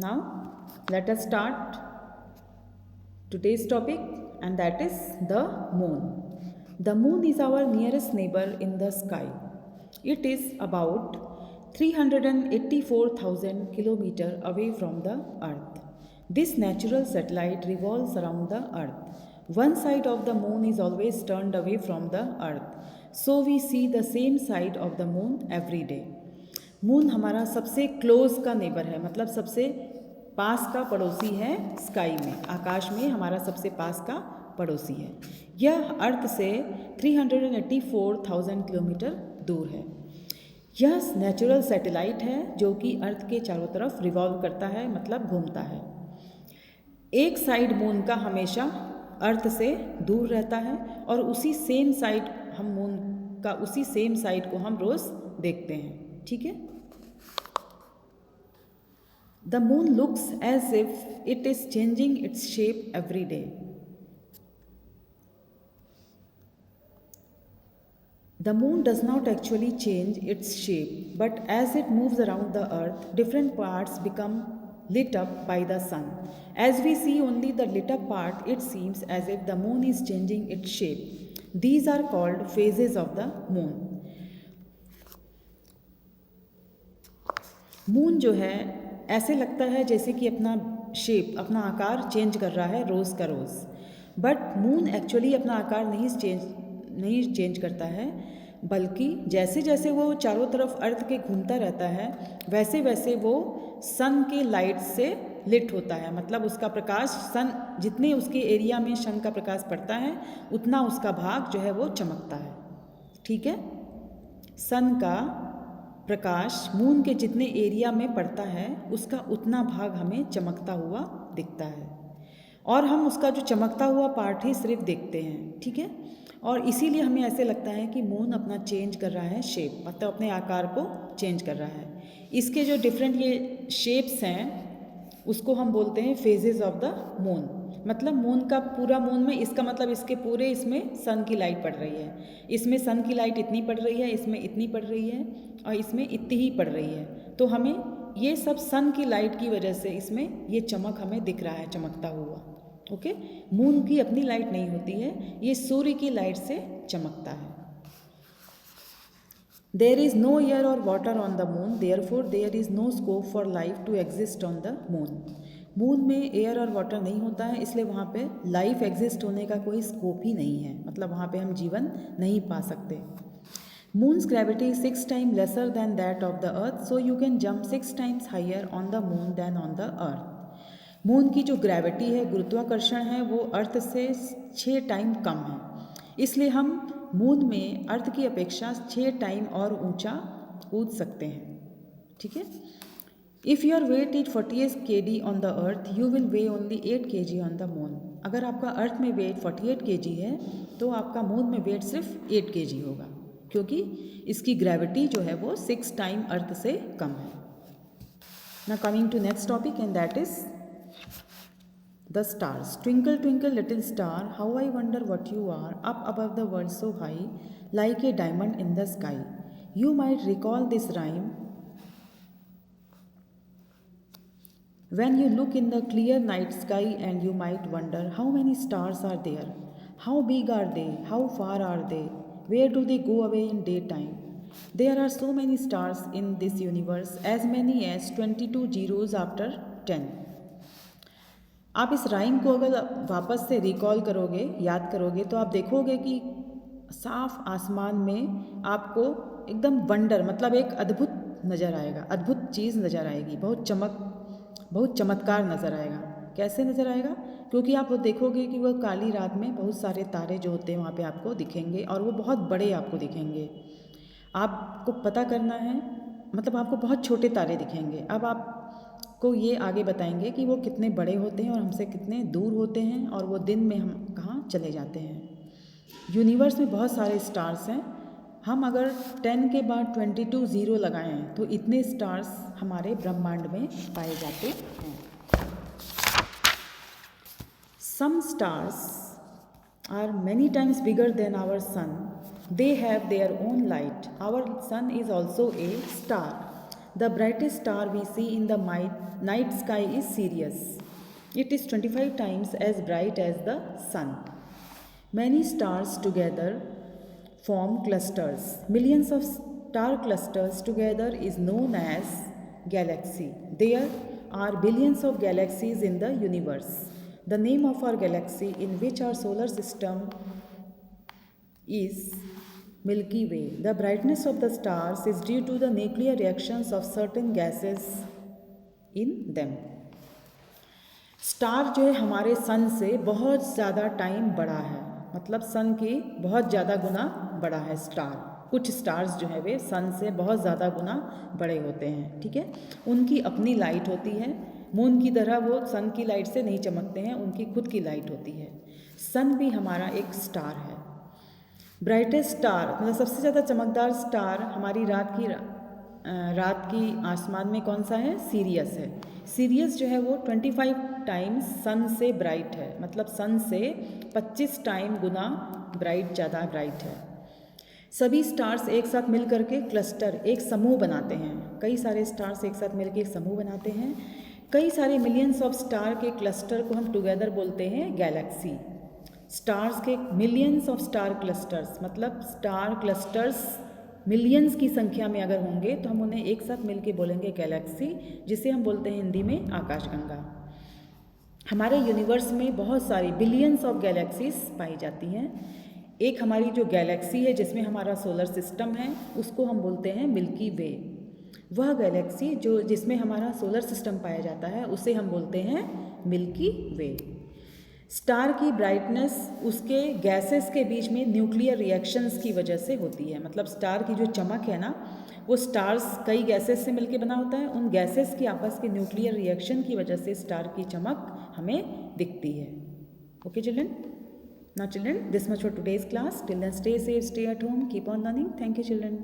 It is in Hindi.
Now let us start today's topic, and that is the moon. The moon is our nearest neighbor in the sky. It is about 384,000 kilometers away from the earth. This natural satellite revolves around the earth. One side of the moon is always turned away from the earth, so we see the same side of the moon every day. Moon हमारा सबसे क्लोज का नेबर है, मतलब सबसे पास का पड़ोसी है स्काई में, आकाश में हमारा सबसे पास का पड़ोसी है। यह अर्थ से 384,000 किलोमीटर दूर है। यह नेचुरल सैटेलाइट है जो कि अर्थ के चारों तरफ रिवॉल्व करता है, मतलब घूमता है। एक साइड मून का हमेशा अर्थ से दूर रहता है और उसी सेम साइड को हम रोज़ देखते हैं, ठीक है। The moon looks as if it is changing its shape every day. The moon does not actually change its shape, but as it moves around the earth, different parts become lit up by the sun. As we see only the lit up part, it seems as if the moon is changing its shape. These are called phases of the moon. Moon जो है ऐसे लगता है जैसे कि अपना शेप, अपना आकार चेंज कर रहा है रोज़ का रोज़, बट मून एक्चुअली अपना आकार नहीं चेंज करता है, बल्कि जैसे जैसे वो चारों तरफ अर्थ के घूमता रहता है वैसे वैसे वो सन के लाइट से लिट होता है। मतलब उसका प्रकाश, सन जितने उसके एरिया में सन का प्रकाश पड़ता है उतना उसका भाग जो है वो चमकता है, ठीक है। सन का प्रकाश मून के जितने एरिया में पड़ता है उसका उतना भाग हमें चमकता हुआ दिखता है, और हम उसका जो चमकता हुआ पार्ट ही सिर्फ देखते हैं, ठीक है। और इसीलिए हमें ऐसे लगता है कि मून अपना चेंज कर रहा है शेप, मतलब अपने आकार को चेंज कर रहा है। इसके जो डिफरेंट ये शेप्स हैं उसको हम बोलते हैं फेजेस ऑफ द मून। मतलब मून का पूरा मून में, इसका मतलब इसके पूरे इसमें सन की लाइट पड़ रही है, इसमें सन की लाइट इतनी पड़ रही है, इसमें इतनी पड़ रही है और इसमें इतनी ही पड़ रही है। तो हमें ये सब सन की लाइट की वजह से इसमें ये चमक हमें दिख रहा है, चमकता हुआ। ओके, मून की अपनी लाइट नहीं होती है, ये सूर्य की लाइट से चमकता है। There is no air or water on the moon, therefore there is no scope for life to exist on the moon. Moon में एयर और वाटर नहीं होता है, इसलिए वहाँ पे लाइफ एग्जिस्ट होने का कोई स्कोप ही नहीं है, मतलब वहाँ पे हम जीवन नहीं पा सकते। Moon's gravity 6 times lesser than that of the earth, so you can jump 6 times higher on the moon than on the earth. Moon की जो ग्रेविटी है, गुरुत्वाकर्षण है, वो अर्थ से 6 टाइम कम है, इसलिए हम मून में अर्थ की अपेक्षा 6 टाइम और ऊंचा कूद सकते हैं, ठीक है। If your weight is 48 kg on the earth, you will way only 8 kg on the moon. अगर आपका अर्थ में वेट 48 kg है तो आपका मून में वेट सिर्फ 8 kg होगा, क्योंकि इसकी ग्रेविटी जो है वो 6 टाइम अर्थ से कम है। Now coming to next topic, and that is the stars. Twinkle, twinkle, little star, how I wonder what you are, up above the world so high, like a diamond in the sky. You might recall this rhyme when you look in the clear night sky, and you might wonder how many stars are there, how big are they, how far are they, where do they go away in daytime. There are so many stars in this universe, as many as 22 zeros after 10. आप इस राइम को अगर वापस से रिकॉल करोगे, याद करोगे, तो आप देखोगे कि साफ आसमान में आपको एकदम वंडर, मतलब एक अद्भुत नज़र आएगा, अद्भुत चीज़ नज़र आएगी, बहुत चमत्कार नज़र आएगा। कैसे नज़र आएगा? क्योंकि आप वो देखोगे कि वह काली रात में बहुत सारे तारे जो होते हैं वहाँ पे आपको दिखेंगे, और वो बहुत बड़े आपको दिखेंगे। आपको पता करना है, मतलब आपको बहुत छोटे तारे दिखेंगे। अब आप को ये आगे बताएंगे कि वो कितने बड़े होते हैं और हमसे कितने दूर होते हैं, और वो दिन में हम कहाँ चले जाते हैं। यूनिवर्स में बहुत सारे स्टार्स हैं, हम अगर 10 के बाद 22 ज़ीरो लगाएं तो इतने स्टार्स हमारे ब्रह्मांड में पाए जाते हैं। Some stars are many times bigger than our sun, they have their own light, our sun is also a star. The brightest star we see in the night sky is Sirius. It is 25 times as bright as the sun. Many stars together form clusters. Millions of star clusters together is known as galaxy. There are billions of galaxies in the universe. The name of our galaxy in which our solar system is Milky Way. The brightness of the stars is due to the nuclear reactions of certain gases in them. Star जो है हमारे सन से बहुत ज़्यादा टाइम बड़ा है, मतलब सन की बहुत ज़्यादा गुना बड़ा है स्टार। कुछ स्टार्स जो है वे सन से बहुत ज़्यादा गुना बड़े होते हैं, ठीक है। उनकी अपनी लाइट होती है, मून की तरह वो सन की लाइट से नहीं चमकते हैं, उनकी खुद की लाइट होती है। सन भी हमारा एक स्टार है। ब्राइटेस्ट स्टार मतलब सबसे ज़्यादा चमकदार स्टार हमारी रात की आसमान में कौन सा है? सीरियस है। सीरियस जो है वो 25 टाइम्स सन से ब्राइट है, मतलब सन से 25 टाइम गुना ज़्यादा ब्राइट है। सभी स्टार्स एक साथ मिल करके क्लस्टर एक समूह बनाते हैं। कई सारे स्टार्स एक साथ मिलकर एक समूह बनाते हैं। कई सारे मिलियंस ऑफ स्टार के क्लस्टर को हम टुगेदर बोलते हैं गैलेक्सी। स्टार्स के मिलियंस ऑफ स्टार क्लस्टर्स मतलब स्टार क्लस्टर्स मिलियंस की संख्या में अगर होंगे तो हम उन्हें एक साथ मिलके बोलेंगे गैलेक्सी, जिसे हम बोलते हैं हिंदी में आकाशगंगा। हमारे यूनिवर्स में बहुत सारी बिलियंस ऑफ गैलेक्सीज पाई जाती हैं। एक हमारी जो गैलेक्सी है जिसमें हमारा सोलर सिस्टम है उसको हम बोलते हैं मिल्की वे। वह गैलेक्सी जिसमें हमारा सोलर सिस्टम पाया जाता है उसे हम बोलते हैं मिल्की वे। स्टार की ब्राइटनेस उसके गैसेस के बीच में न्यूक्लियर रिएक्शंस की वजह से होती है, मतलब स्टार की जो चमक है ना वो स्टार्स कई गैसेस से मिलकर बना होता है। उन गैसेस की आपस के न्यूक्लियर रिएक्शन की वजह से स्टार की चमक हमें दिखती है। Okay children, now children this much for today's class. Till then stay safe, stay at home, keep on learning. Thank you children.